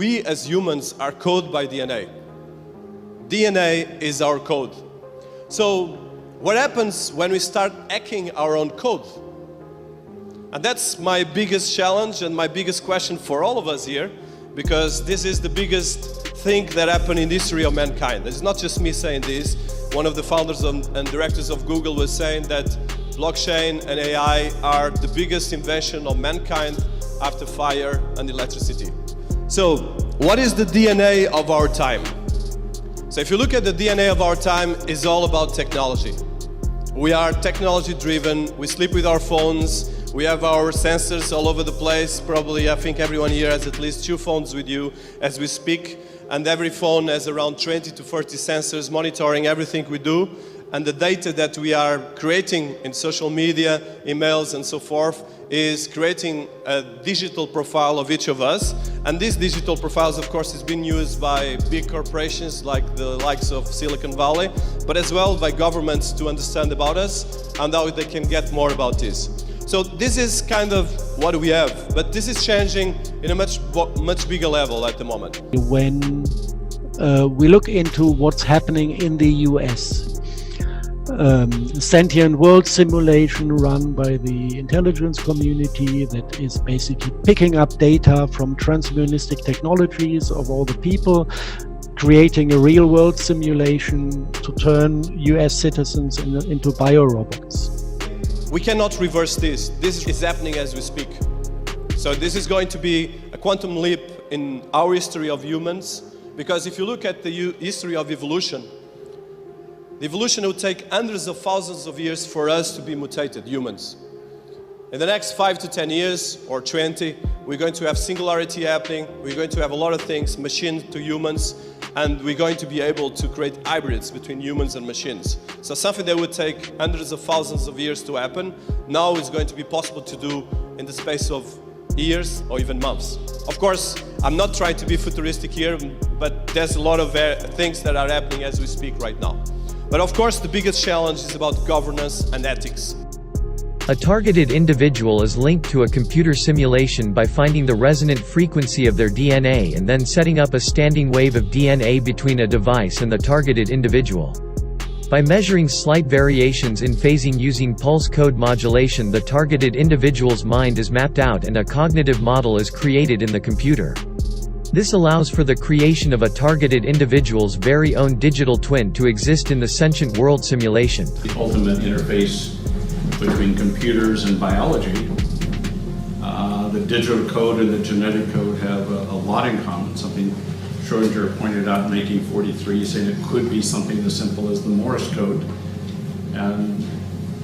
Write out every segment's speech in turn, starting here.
We as humans are coded by DNA. DNA is our code. So what happens when we start hacking our own code? And that's my biggest challenge and my biggest question for all of us here, because this is the biggest thing that happened in the history of mankind. It's not just me saying this. One of the founders and directors of Google was saying that blockchain and AI are the biggest invention of mankind after fire and electricity. So, what is the DNA of our time? So if you look at the DNA of our time, it's all about technology. We are technology driven, we sleep with our phones, we have our sensors all over the place. Probably, I think everyone here has at least 2 phones with you as we speak, and every phone has around 20 to 30 sensors monitoring everything we do. And the data that we are creating in social media, emails and so forth is creating a digital profile of each of us. And these digital profiles, of course, is being used by big corporations like the likes of Silicon Valley, but as well by governments to understand about us and how they can get more about this. So this is kind of what we have, but this is changing in a much bigger level at the moment. When we look into what's happening in the US, sentient world simulation run by the intelligence community that is basically picking up data from transhumanistic technologies of all the people, creating a real world simulation to turn US citizens into biorobots. We cannot reverse this. This is happening as we speak. So this is going to be a quantum leap in our history of humans, because if you look at the history of evolution, the evolution would take hundreds of thousands of years for us to be mutated, humans. In the next 5 to 10 years, or 20, we're going to have singularity happening, we're going to have a lot of things, machine to humans, and we're going to be able to create hybrids between humans and machines. So something that would take hundreds of thousands of years to happen, now is going to be possible to do in the space of years or even months. Of course, I'm not trying to be futuristic here, but there's a lot of things that are happening as we speak right now. But of course, the biggest challenge is about governance and ethics. A targeted individual is linked to a computer simulation by finding the resonant frequency of their DNA and then setting up a standing wave of DNA between a device and the targeted individual. By measuring slight variations in phasing using pulse code modulation, the targeted individual's mind is mapped out and a cognitive model is created in the computer. This allows for the creation of a targeted individual's very own digital twin to exist in the sentient world simulation. The ultimate interface between computers and biology. The digital code and the genetic code have a lot in common, something Schrödinger pointed out in 1943, saying it could be something as simple as the Morse code. And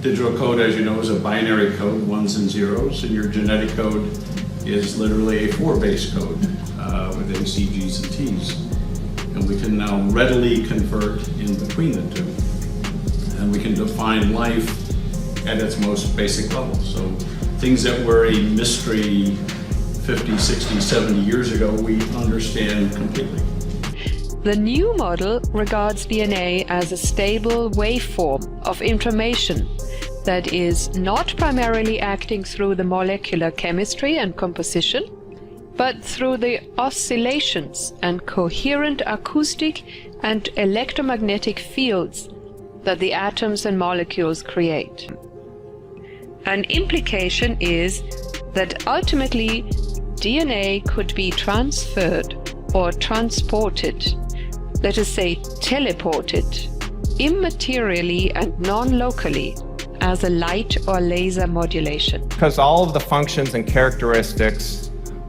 digital code, as you know, is a binary code, 1s and 0s, and your genetic code is literally a 4-base code with AC, Gs, and Ts. And we can now readily convert in between the two. And we can define life at its most basic level. So things that were a mystery 50, 60, 70 years ago, we understand completely. The new model regards DNA as a stable waveform of information that is not primarily acting through the molecular chemistry and composition, but through the oscillations and coherent acoustic and electromagnetic fields that the atoms and molecules create. An implication is that ultimately DNA could be transferred or transported, let us say teleported, immaterially and non-locally as a light or laser modulation. Because all of the functions and characteristics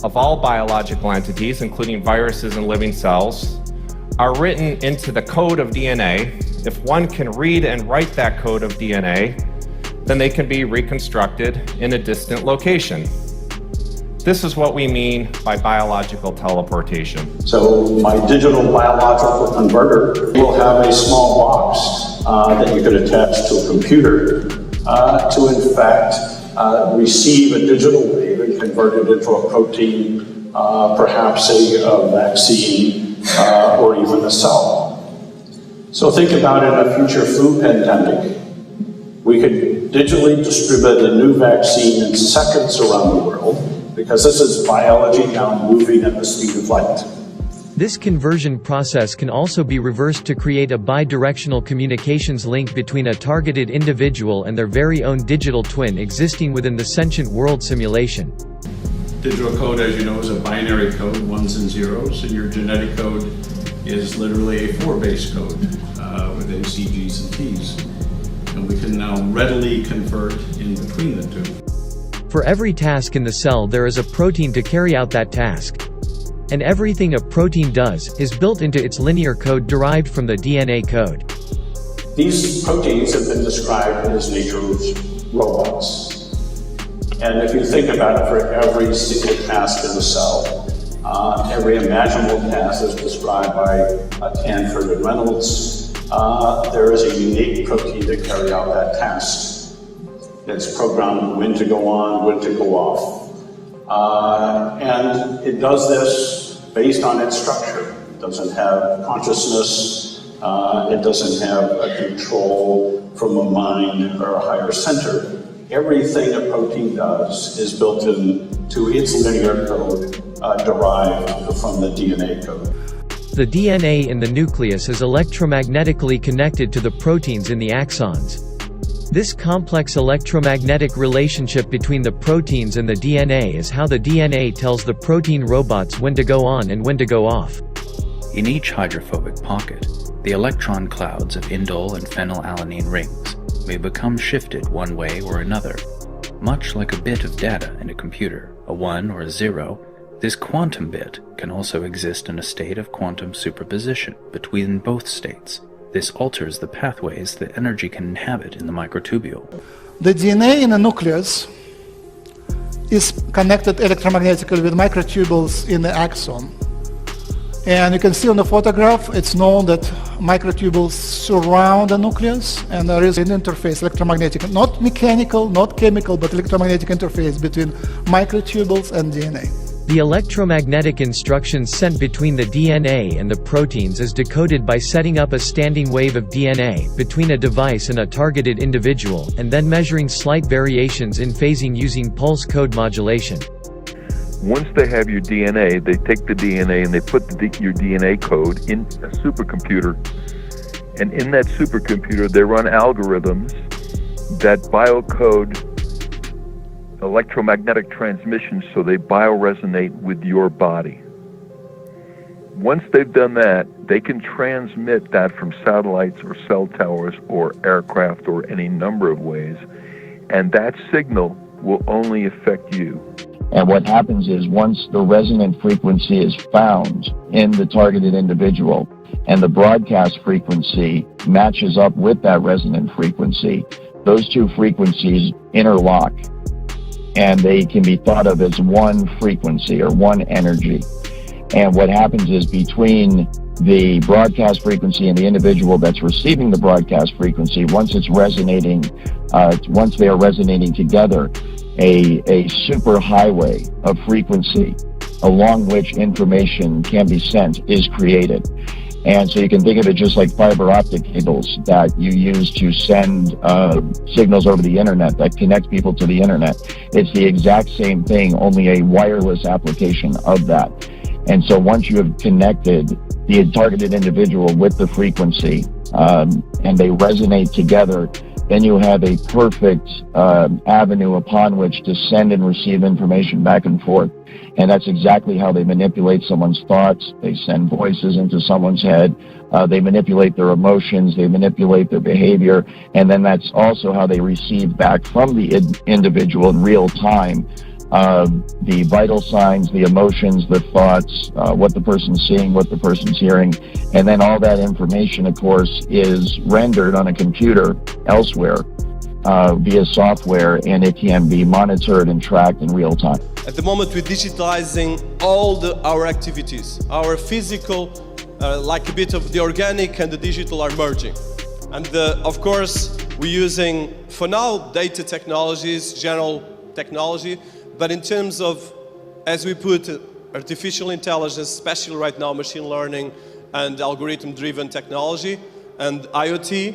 of all biological entities, including viruses and living cells, are written into the code of DNA. If one can read and write that code of DNA, then they can be reconstructed in a distant location. This is what we mean by biological teleportation. So my digital biological converter will have a small box that you could attach to a computer to in fact receive a digital wave and convert it into a protein, perhaps a vaccine or even a cell. So think about in a future flu pandemic, we could digitally distribute a new vaccine in seconds around the world because this is biology now moving at the speed of light. This conversion process can also be reversed to create a bi-directional communications link between a targeted individual and their very own digital twin existing within the sentient world simulation. Digital code, as you know, is a binary code, ones and zeros, and your genetic code is literally a 4-base code with A, C, Gs, and Ts. And we can now readily convert in between the two. For every task in the cell there is a protein to carry out that task. And everything a protein does is built into its linear code derived from the DNA code. These proteins have been described as nature's robots. And if you think about it, for every single task in the cell, every imaginable task is described by Canford and Reynolds. There is a unique protein to carry out that task. It's programmed when to go on, when to go off. And it does this based on its structure. It doesn't have consciousness. It doesn't have a control from a mind or a higher center. Everything a protein does is built into its linear code derived from the DNA code. The DNA in the nucleus is electromagnetically connected to the proteins in the axons. This complex electromagnetic relationship between the proteins and the DNA is how the DNA tells the protein robots when to go on and when to go off. In each hydrophobic pocket, the electron clouds of indole and phenylalanine rings may become shifted one way or another. Much like a bit of data in a computer, a 1 or a 0, this quantum bit can also exist in a state of quantum superposition between both states. This alters the pathways that energy can inhabit in the microtubule. The DNA in the nucleus is connected electromagnetically with microtubules in the axon. And you can see on the photograph, it's known that microtubules surround the nucleus, and there is an interface, electromagnetic, not mechanical, not chemical, but electromagnetic interface between microtubules and DNA. The electromagnetic instructions sent between the DNA and the proteins is decoded by setting up a standing wave of DNA between a device and a targeted individual, and then measuring slight variations in phasing using pulse code modulation. Once they have your DNA, they take the DNA and they put your DNA code in a supercomputer. And in that supercomputer, they run algorithms that biocode electromagnetic transmissions so they bioresonate with your body. Once they've done that, they can transmit that from satellites or cell towers or aircraft or any number of ways, and that signal will only affect you. And what happens is once the resonant frequency is found in the targeted individual and the broadcast frequency matches up with that resonant frequency, those two frequencies interlock and they can be thought of as one frequency or one energy. And what happens is between the broadcast frequency and the individual that's receiving the broadcast frequency, once it's resonating, once they are resonating together, a super highway of frequency along which information can be sent is created. And so you can think of it just like fiber optic cables that you use to send signals over the internet that connect people to the internet. It's the exact same thing, only a wireless application of that. And so once you have connected the targeted individual with the frequency and they resonate together, then you have a perfect avenue upon which to send and receive information back and forth. And that's exactly how they manipulate someone's thoughts. They send voices into someone's head. They manipulate their emotions. They manipulate their behavior. And then that's also how they receive back from the individual in real time the vital signs, the emotions, the thoughts, what the person's seeing, what the person's hearing. And then all that information, of course, is rendered on a computer elsewhere via software, and it can be monitored and tracked in real time. At the moment, we're digitalizing all our activities. Our physical, like a bit of the organic and the digital are merging. And of course, we're using, for now, data technologies, general technology, but in terms of, as we put artificial intelligence, especially right now, machine learning and algorithm-driven technology, and IoT,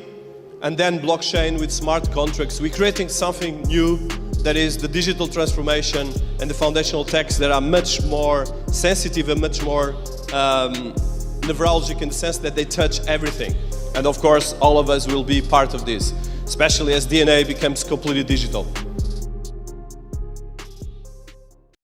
and then blockchain with smart contracts, we're creating something new that is the digital transformation and the foundational techs that are much more sensitive and much more neurologic in the sense that they touch everything. And of course, all of us will be part of this, especially as DNA becomes completely digital.